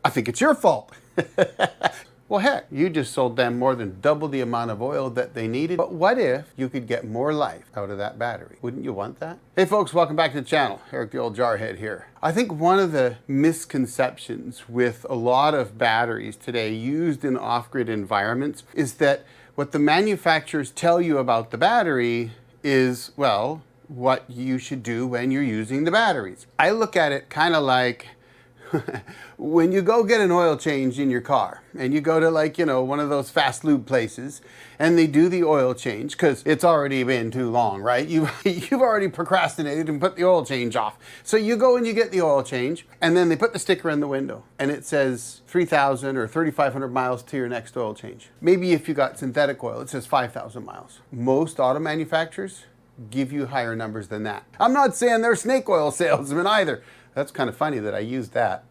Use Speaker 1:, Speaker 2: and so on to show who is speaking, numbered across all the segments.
Speaker 1: I think it's your fault. Well, heck, you just sold them more than double the amount of oil that they needed. But what if you could get more life out of that battery? Wouldn't you want that? Hey folks, welcome back to the channel. Eric the old Jarhead here. I think one of the misconceptions with a lot of batteries today used in off-grid environments is that what the manufacturers tell you about the battery is, well, what you should do when you're using the batteries. I look at it kind of like when you go get an oil change in your car and you go to, like, you know, one of those fast lube places and they do the oil change because it's already been too long, right? You've already procrastinated and put the oil change off. So you go and you get the oil change and then they put the sticker in the window and it says 3,000 or 3,500 miles to your next oil change. Maybe if you got synthetic oil, it says 5,000 miles. Most auto manufacturers give you higher numbers than that. I'm not saying they're snake oil salesmen either. That's kind of funny that I used that.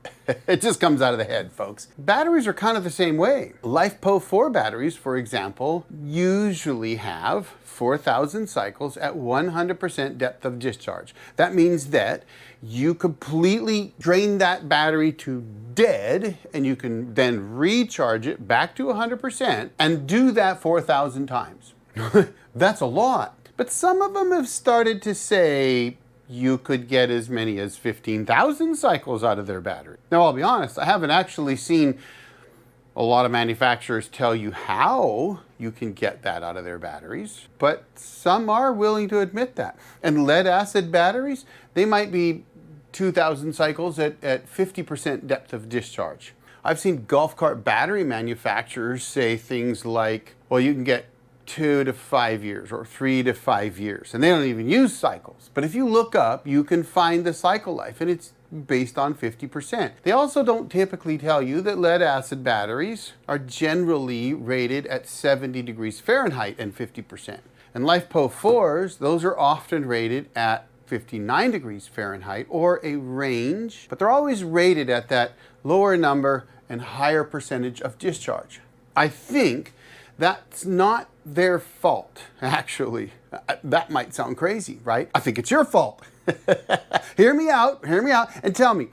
Speaker 1: It just comes out of the head, folks. Batteries are kind of the same way. LiFePO4 batteries, for example, usually have 4,000 cycles at 100% depth of discharge. That means that you completely drain that battery to dead and you can then recharge it back to 100% and do that 4,000 times. That's a lot. But some of them have started to say, you could get as many as 15,000 cycles out of their battery. Now, I'll be honest, I haven't actually seen a lot of manufacturers tell you how you can get that out of their batteries, but some are willing to admit that. And lead acid batteries, they might be 2,000 cycles at 50% depth of discharge. I've seen golf cart battery manufacturers say things like, well, you can get 2 to 5 years or 3 to 5 years. And they don't even use cycles. But if you look up, you can find the cycle life and it's based on 50%. They also don't typically tell you that lead acid batteries are generally rated at 70 degrees Fahrenheit and 50%. And LiFePO4s, those are often rated at 59 degrees Fahrenheit or a range, but they're always rated at that lower number and higher percentage of discharge. I think that's not their fault, actually. That might sound crazy, right? I think it's your fault. Hear me out, and tell me,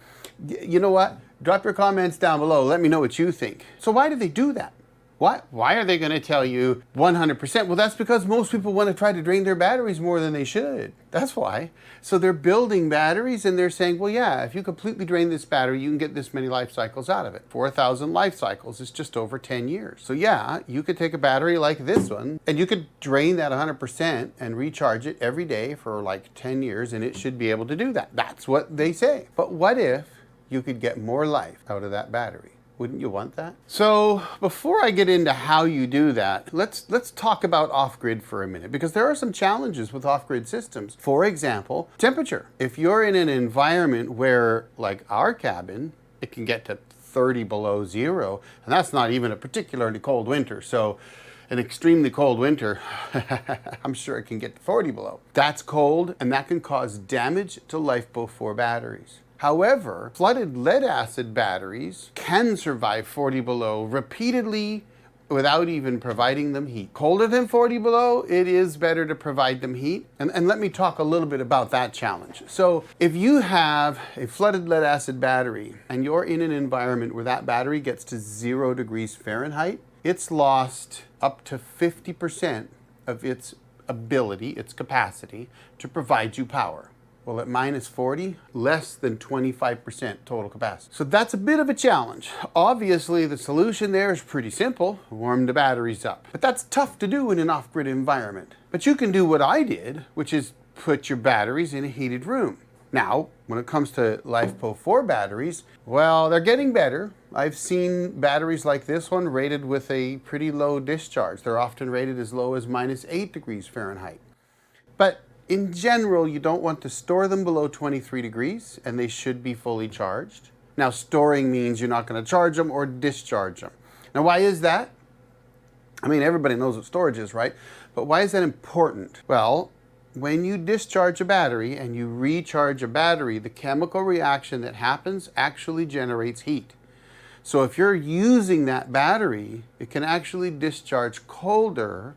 Speaker 1: you know what? Drop your comments down below. Let me know what you think. So why do they do that? Why are they going to tell you 100%? Well, that's because most people want to try to drain their batteries more than they should. That's why. So they're building batteries and they're saying, well, yeah, if you completely drain this battery, you can get this many life cycles out of it. 4,000 life cycles is just over 10 years. So yeah, you could take a battery like this one and you could drain that 100% and recharge it every day for like 10 years and it should be able to do that. That's what they say. But what if you could get more life out of that battery? Wouldn't you want that? So before I get into how you do that, let's talk about off-grid for a minute, because there are some challenges with off-grid systems. For example, temperature. If you're in an environment where, like our cabin, it can get to 30 below zero, and that's not even a particularly cold winter. So an extremely cold winter, I'm sure it can get to 40 below. That's cold, and that can cause damage to LiFePO4 batteries. However, flooded lead acid batteries can survive 40 below repeatedly without even providing them heat. Colder than 40 below, it is better to provide them heat. And let me talk a little bit about that challenge. So if you have a flooded lead acid battery and you're in an environment where that battery gets to 0 degrees Fahrenheit, it's lost up to 50% of its ability, its capacity, to provide you power. Well, at minus 40, less than 25% total capacity. So that's a bit of a challenge. Obviously, the solution there is pretty simple. Warm the batteries up. But that's tough to do in an off-grid environment. But you can do what I did, which is put your batteries in a heated room. Now, when it comes to LiFePO4 batteries, well, they're getting better. I've seen batteries like this one rated with a pretty low discharge. They're often rated as low as minus 8 degrees Fahrenheit. But in general, you don't want to store them below 23 degrees, and they should be fully charged. Now, storing means you're not going to charge them or discharge them. Now, why is that? I mean, everybody knows what storage is, right? But why is that important? Well, when you discharge a battery and you recharge a battery, the chemical reaction that happens actually generates heat. So if you're using that battery, it can actually discharge colder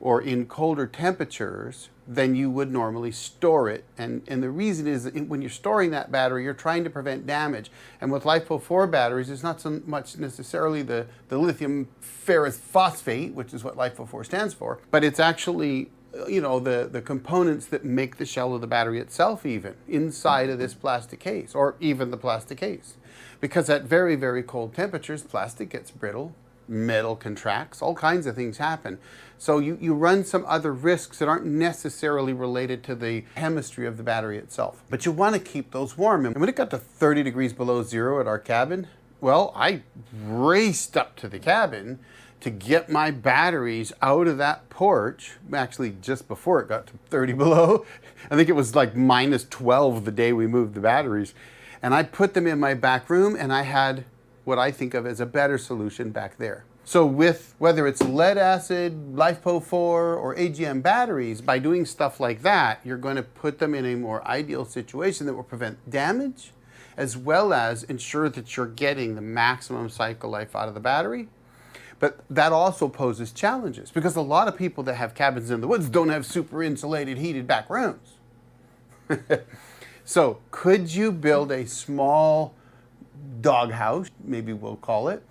Speaker 1: or in colder temperatures than you would normally store it. And the reason is that when you're storing that battery, you're trying to prevent damage. And with LiFePO4 batteries, it's not so much necessarily the lithium ferrous phosphate, which is what LiFePO4 stands for, but it's actually, you know, the components that make the shell of the battery itself even inside of this plastic case, or even the plastic case. Because at very, very cold temperatures, plastic gets brittle, metal contracts, all kinds of things happen. So you run some other risks that aren't necessarily related to the chemistry of the battery itself. But you want to keep those warm. And when it got to 30 degrees below zero at our cabin, well, I raced up to the cabin to get my batteries out of that porch, actually just before it got to 30 below. I think it was like minus 12 the day we moved the batteries. And I put them in my back room, and I had what I think of as a better solution back there. So with whether it's lead acid, LiFePO4, or AGM batteries, by doing stuff like that, you're going to put them in a more ideal situation that will prevent damage, as well as ensure that you're getting the maximum cycle life out of the battery. But that also poses challenges, because a lot of people that have cabins in the woods don't have super insulated, heated back rooms. So could you build a small doghouse, maybe we'll call it,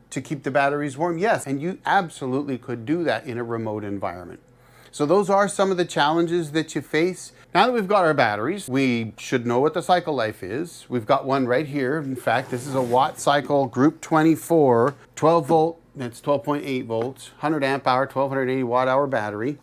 Speaker 1: to keep the batteries warm? Yes, and you absolutely could do that in a remote environment. So those are some of the challenges that you face. Now that we've got our batteries, we should know what the cycle life is. We've got one right here. In fact, this is a Wattcycle Group 24, 12 volt, that's 12.8 volts, 100 amp hour, 1280 watt hour battery.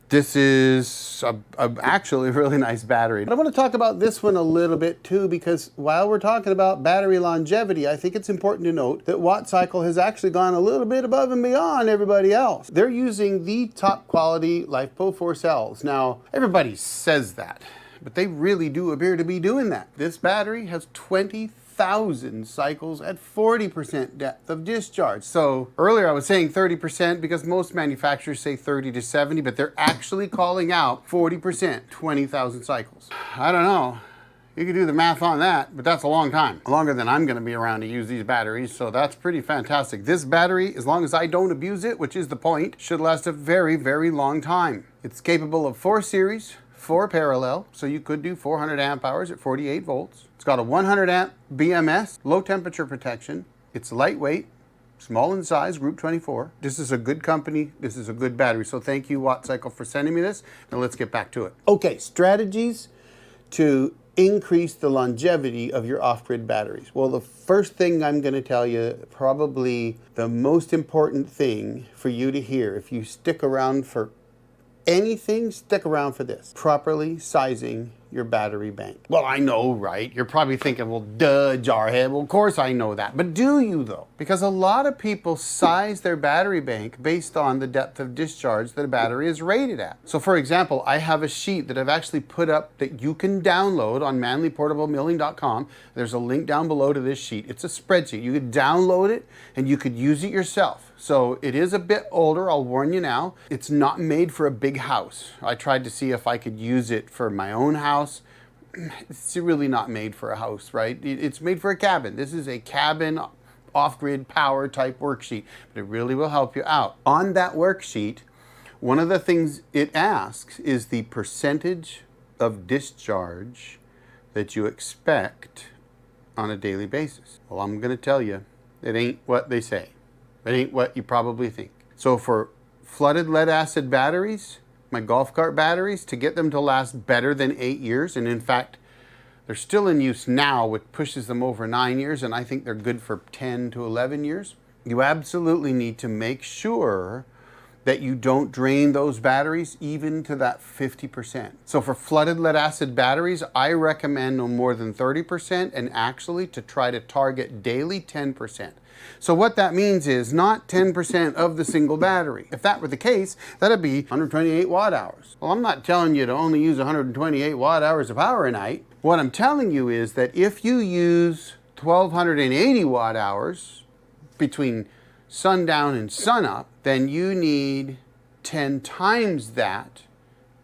Speaker 1: This is actually a really nice battery. But I want to talk about this one a little bit too, because while we're talking about battery longevity, I think it's important to note that Wattcycle has actually gone a little bit above and beyond everybody else. They're using the top quality LiFePO4 cells. Now, everybody says that, but they really do appear to be doing that. This battery has 20,000 cycles at 40% depth of discharge. So earlier I was saying 30% because most manufacturers say 30 to 70, but they're actually calling out 40%, 20,000 cycles. I don't know. You can do the math on that, but that's a long time. Longer than I'm going to be around to use these batteries, so that's pretty fantastic. This battery, as long as I don't abuse it, which is the point, should last a very, very long time. It's capable of 4 series, 4 parallel, so you could do 400 amp hours at 48 volts. It's got a 100 amp BMS, low temperature protection. It's lightweight, small in size, Group 24. This is a good company. This is a good battery. So thank you, Wattcycle, for sending me this. Now let's get back to it. Okay, strategies to increase the longevity of your off-grid batteries. Well, the first thing I'm going to tell you, probably the most important thing for you to hear, if you stick around for anything, stick around for this. Properly sizing your battery bank. Well, I know, right? You're probably thinking, well, duh, Jarhead. Well, of course I know that. But do you, though? Because a lot of people size their battery bank based on the depth of discharge that a battery is rated at. So, for example, I have a sheet that I've actually put up that you can download on manlyportablemilling.com. There's a link down below to this sheet. It's a spreadsheet. You could download it and you could use it yourself. So it is a bit older, I'll warn you now. It's not made for a big house. I tried to see if I could use it for my own house. It's really not made for a house, right? It's made for a cabin. This is a cabin off-grid power type worksheet, but it really will help you out. On that worksheet, one of the things it asks is the percentage of discharge that you expect on a daily basis. Well, I'm going to tell you, it ain't what they say. It ain't what you probably think. So for flooded lead acid batteries, my golf cart batteries, to get them to last better than 8 years, and in fact, they're still in use now, which pushes them over 9 years, and I think they're good for 10 to 11 years. You absolutely need to make sure that you don't drain those batteries even to that 50%. So for flooded lead acid batteries, I recommend no more than 30%, and actually to try to target daily 10%. So what that means is not 10% of the single battery. If that were the case, that'd be 128 watt hours. Well, I'm not telling you to only use 128 watt hours of power a night. What I'm telling you is that if you use 1280 watt hours between sundown and sunup, then you need 10 times that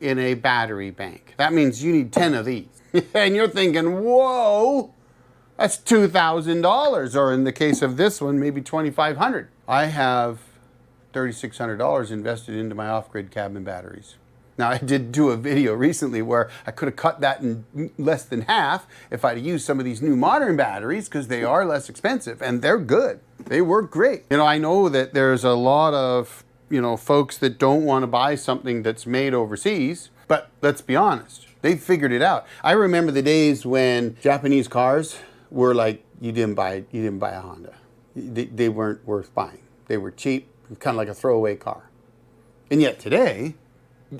Speaker 1: in a battery bank. That means you need 10 of these. And you're thinking, whoa, that's $2,000, or in the case of this one, maybe $2,500. I have $3,600 invested into my off-grid cabin batteries. Now, I did do a video recently where I could have cut that in less than half if I'd used some of these new modern batteries, because they are less expensive and they're good. They work great. You know, I know that there's a lot of, folks that don't want to buy something that's made overseas, but let's be honest, they figured it out. I remember the days when Japanese cars were like, you didn't buy a Honda. They weren't worth buying. They were cheap, kind of like a throwaway car. And yet today,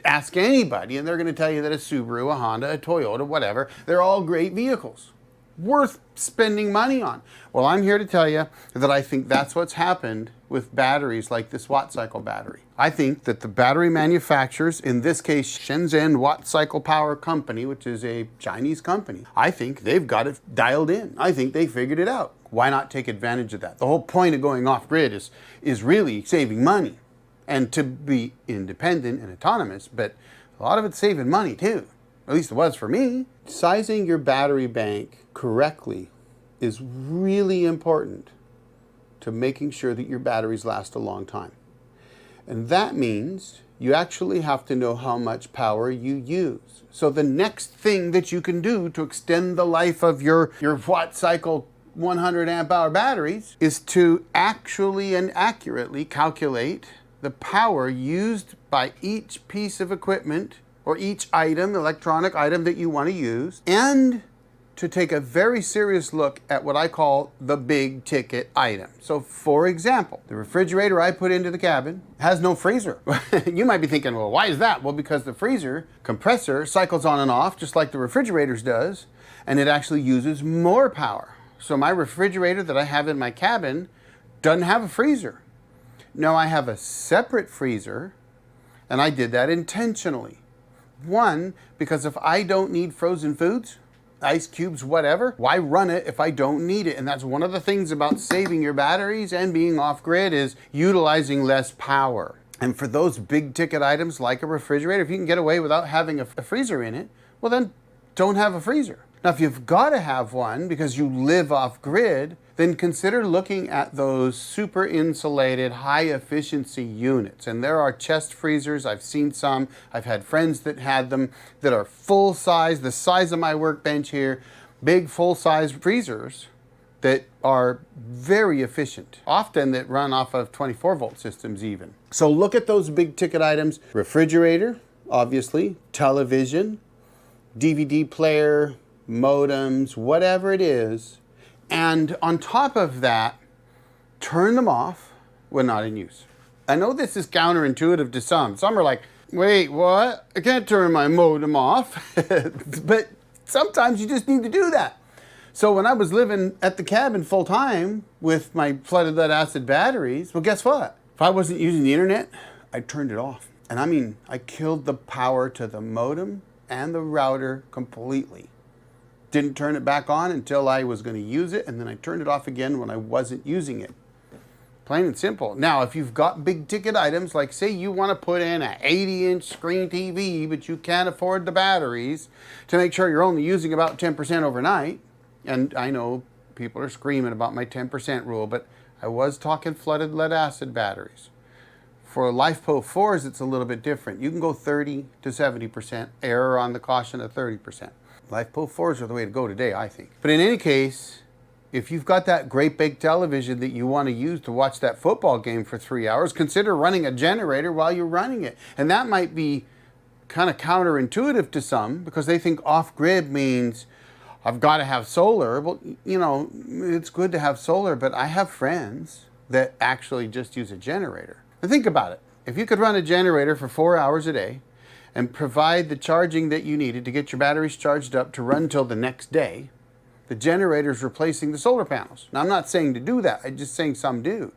Speaker 1: ask anybody and they're going to tell you that a Subaru, a Honda, a Toyota, whatever, they're all great vehicles, worth spending money on. Well, I'm here to tell you that I think that's what's happened with batteries like this Wattcycle battery. I think that the battery manufacturers, in this case Shenzhen Wattcycle Power Company, which is a Chinese company, I think they've got it dialed in. I think they figured it out. Why not take advantage of that? The whole point of going off-grid is really saving money and to be independent and autonomous, but a lot of it's saving money too. At least it was for me. Sizing your battery bank correctly is really important to making sure that your batteries last a long time. And that means you actually have to know how much power you use. So the next thing that you can do to extend the life of your Wattcycle 100 amp hour batteries is to actually and accurately calculate the power used by each piece of equipment or each item, electronic item that you want to use, and to take a very serious look at what I call the big ticket item. So for example, the refrigerator I put into the cabin has no freezer. You might be thinking, well, why is that? Well, because the freezer compressor cycles on and off just like the refrigerator's does, and it actually uses more power. So my refrigerator that I have in my cabin doesn't have a freezer. No, I have a separate freezer, and I did that intentionally. One, because if I don't need frozen foods, ice cubes, whatever, why run it if I don't need it? And that's one of the things about saving your batteries and being off-grid is utilizing less power. And for those big ticket items like a refrigerator, if you can get away without having a freezer in it, well then don't have a freezer. Now, if you've got to have one because you live off-grid, then consider looking at those super insulated, high efficiency units. And there are chest freezers. I've seen some. I've had friends that had them that are full size, the size of my workbench here, big full size freezers that are very efficient, often that run off of 24 volt systems even. So look at those big ticket items: refrigerator, obviously, television, DVD player, modems, whatever it is. And on top of that, turn them off when not in use. I know this is counterintuitive to some. Some are like, wait, what? I can't turn my modem off. But sometimes you just need to do that. So when I was living at the cabin full time with my flooded lead acid batteries, well, guess what? If I wasn't using the internet, I turned it off. And I mean, I killed the power to the modem and the router completely. Didn't turn it back on until I was going to use it, and then I turned it off again when I wasn't using it. Plain and simple. Now, if you've got big ticket items, like say you want to put in an 80-inch screen TV, but you can't afford the batteries to make sure you're only using about 10% overnight, and I know people are screaming about my 10% rule, but I was talking flooded lead acid batteries. For LiFePO 4s, it's a little bit different. You can go 30 to 70%, error on the caution of 30%. LiFePO 4s are the way to go today, I think. But in any case, if you've got that great big television that you want to use to watch that football game for 3 hours, consider running a generator while you're running it. And that might be kind of counterintuitive to some because they think off-grid means I've got to have solar. Well, you know, it's good to have solar, but I have friends that actually just use a generator. And think about it. If you could run a generator for 4 hours a day and provide the charging that you needed to get your batteries charged up to run till the next day, the generator's replacing the solar panels. Now, I'm not saying to do that. I'm just saying some do.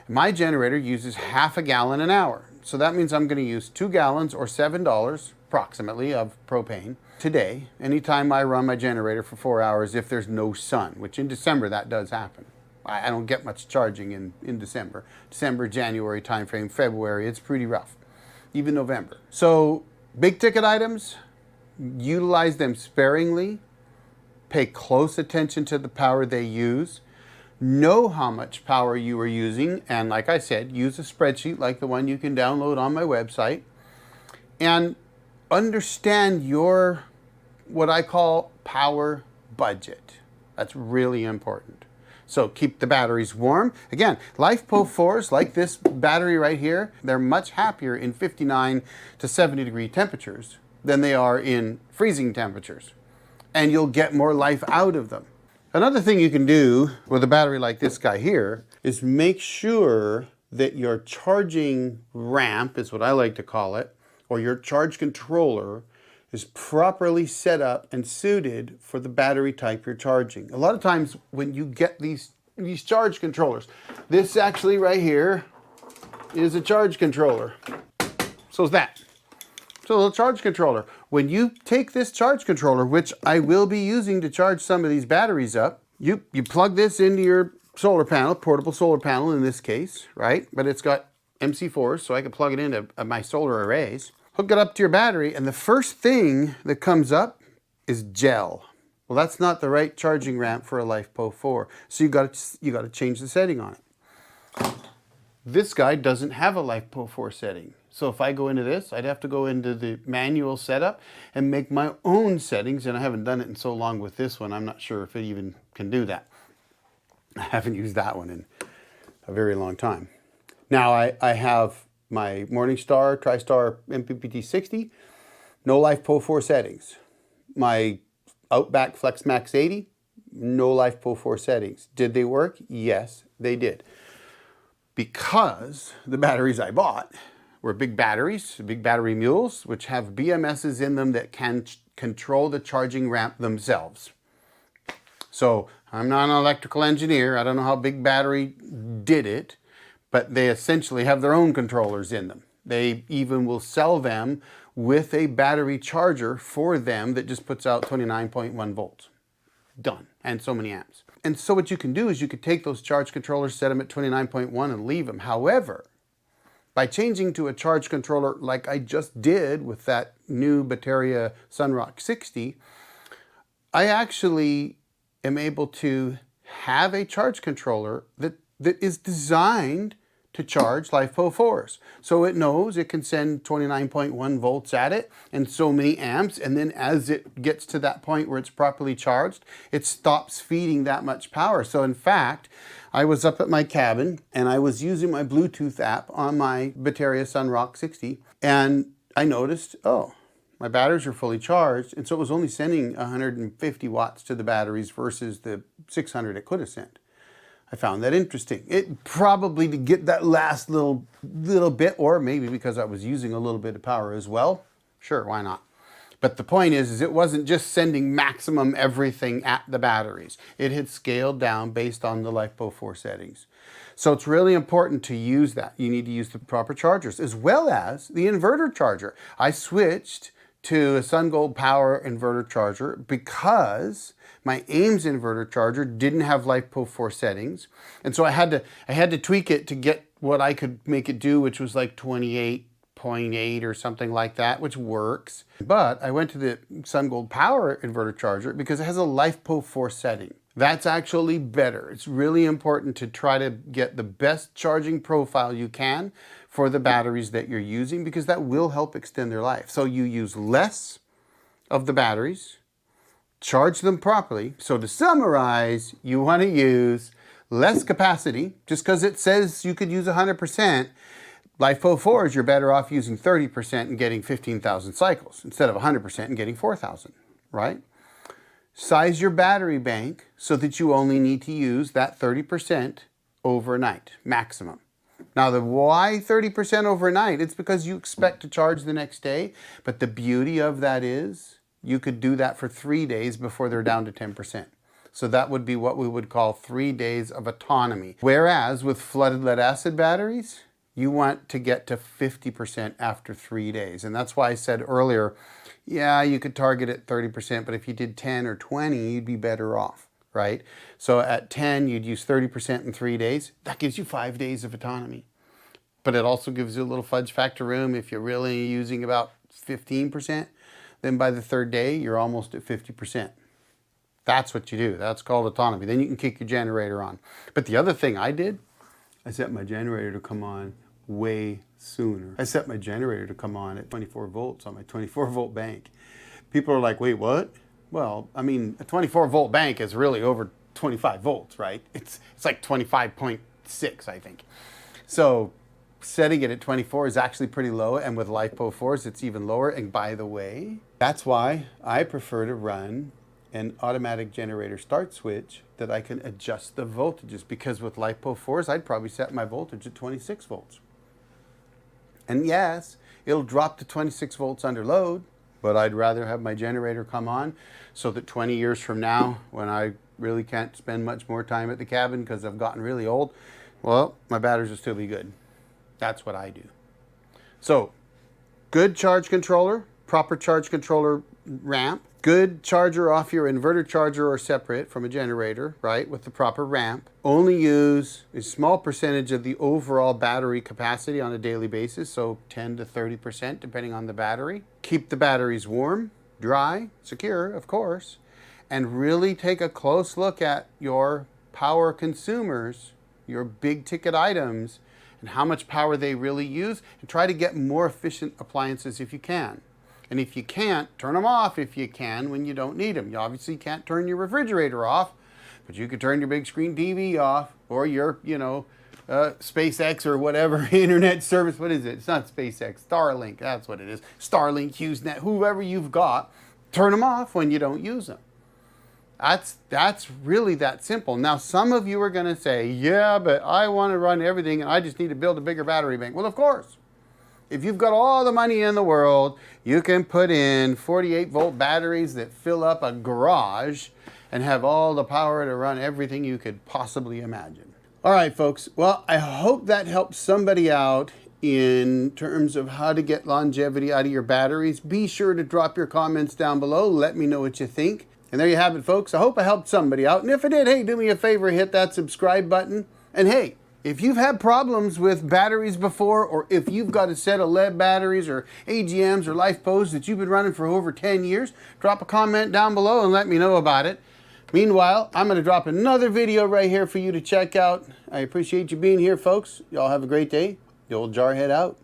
Speaker 1: My generator uses half a gallon an hour. So that means I'm going to use 2 gallons or $7 approximately of propane today, anytime I run my generator for 4 hours if there's no sun, which in December that does happen. I don't get much charging in December. December, January timeframe, February, it's pretty rough. Even November. So big ticket items, utilize them sparingly. Pay close attention to the power they use. know how much power you are using, and like I said, use a spreadsheet like the one you can download on my website, and understand your, what I call, power budget. That's really important. So keep the batteries warm. Again, LiFePO4s, like this battery right here, they're much happier in 59 to 70 degree temperatures than they are in freezing temperatures. And you'll get more life out of them. Another thing you can do with a battery like this guy here is make sure that your charging ramp, is what I like to call it, or your charge controller, is properly set up and suited for the battery type you're charging. A lot of times when you get these charge controllers, this actually right here is a charge controller. So is that. So a little charge controller. When you take this charge controller, which I will be using to charge some of these batteries up, you plug this into your solar panel, portable solar panel in this case, right? But it's got MC4s, so I can plug it into my solar arrays. Hook it up to your battery, and the first thing that comes up is gel. Well, that's not the right charging ramp for a LiFePO4, so you got to change the setting on it. This guy doesn't have a LiFePO4 setting, so if I go into this, I'd have to go into the manual setup and make my own settings, and I haven't done it in so long with this one, I'm not sure if it even can do that. I haven't used that one in a very long time. Now I have my Morningstar TriStar MPPT 60, no LiFePO4 settings. My Outback FlexMax 80, no LiFePO4 settings. Did they work? Yes, they did. Because the batteries I bought were big batteries, big battery mules, which have BMSs in them that can control the charging ramp themselves. So I'm not an electrical engineer. I don't know how Big Battery did it, but they essentially have their own controllers in them. They even will sell them with a battery charger for them that just puts out 29.1 volts. Done. And so many amps. And so what you can do is you could take those charge controllers, set them at 29.1 and leave them. However, by changing to a charge controller like I just did with that new Bateria Sunrock 60, I actually am able to have a charge controller that is designed to charge LiFePO4s. So it knows it can send 29.1 volts at it and so many amps, and then as it gets to that point where it's properly charged, it stops feeding that much power. So in fact, I was up at my cabin and I was using my Bluetooth app on my Bateria Sunrock 60, and I noticed, oh, my batteries are fully charged, and so it was only sending 150 watts to the batteries versus the 600 it could have sent. I found that interesting. It probably to get that last little bit, or maybe because I was using a little bit of power as well. Sure, why not? But the point is it wasn't just sending maximum everything at the batteries. It had scaled down based on the LiFePO4 settings. So it's really important to use that. You need to use the proper chargers, as well as the inverter charger. I switched to a SunGold Power inverter charger because my Ames inverter charger didn't have LiFePO4 settings. And so I had to tweak it to get what I could make it do, which was like 28.8 or something like that, which works. But I went to the SunGold Power inverter charger because it has a LiFePO4 setting. That's actually better. It's really important to try to get the best charging profile you can for the batteries that you're using, because that will help extend their life. So you use less of the batteries, charge them properly. So to summarize, you want to use less capacity. Just because it says you could use 100%, LiFePO4s, you're better off using 30% and getting 15,000 cycles instead of 100% and getting 4,000, right? Size your battery bank so that you only need to use that 30% overnight, maximum. Now, why 30% overnight? It's because you expect to charge the next day, but the beauty of that is you could do that for 3 days before they're down to 10%. So that would be what we would call 3 days of autonomy. Whereas with flooded lead acid batteries, you want to get to 50% after 3 days. And that's why I said earlier, yeah, you could target at 30%, but if you did 10 or 20, you'd be better off, right? So at 10, you'd use 30% in 3 days. That gives you 5 days of autonomy. But it also gives you a little fudge factor room. If you're really using about 15%, then by the third day, you're almost at 50%. That's what you do. That's called autonomy. Then you can kick your generator on. But the other thing I did, I set my generator to come on way sooner. I set my generator to come on at 24 volts on my 24 volt bank. People are like, wait, what? Well, I mean, a 24 volt bank is really over 25 volts, right? It's like 25.6, I think. So setting it at 24 is actually pretty low, and with LiFePO 4s, it's even lower. And by the way, that's why I prefer to run an automatic generator start switch that I can adjust the voltages, because with LiFePO 4s, I'd probably set my voltage at 26 volts. And yes, it'll drop to 26 volts under load, but I'd rather have my generator come on so that 20 years from now, when I really can't spend much more time at the cabin because I've gotten really old, well, my batteries will still be good. That's what I do. So, good charge controller, proper charge controller ramp, good charger off your inverter charger or separate from a generator, right, with the proper ramp. Only use a small percentage of the overall battery capacity on a daily basis, so 10 to 30% depending on the battery. Keep the batteries warm, dry, secure, of course, and really take a close look at your power consumers, your big ticket items, and how much power they really use, and try to get more efficient appliances if you can. And if you can't, turn them off if you can when you don't need them. You obviously can't turn your refrigerator off, but you could turn your big screen TV off, or your, SpaceX or whatever internet service. What is it? It's not SpaceX, Starlink, that's what it is. Starlink, HughesNet, whoever you've got, turn them off when you don't use them. That's really that simple. Now, some of you are going to say, yeah, but I want to run everything and I just need to build a bigger battery bank. Well, of course. If you've got all the money in the world, you can put in 48 volt batteries that fill up a garage and have all the power to run everything you could possibly imagine. All right, folks. Well, I hope that helps somebody out in terms of how to get longevity out of your batteries. Be sure to drop your comments down below. Let me know what you think. And there you have it, folks. I hope I helped somebody out. And if I did, hey, do me a favor, hit that subscribe button. And hey, if you've had problems with batteries before, or if you've got a set of lead batteries or AGMs or LiFePOs that you've been running for over 10 years, drop a comment down below and let me know about it. Meanwhile, I'm going to drop another video right here for you to check out. I appreciate you being here, folks. Y'all have a great day. The old Jarhead out.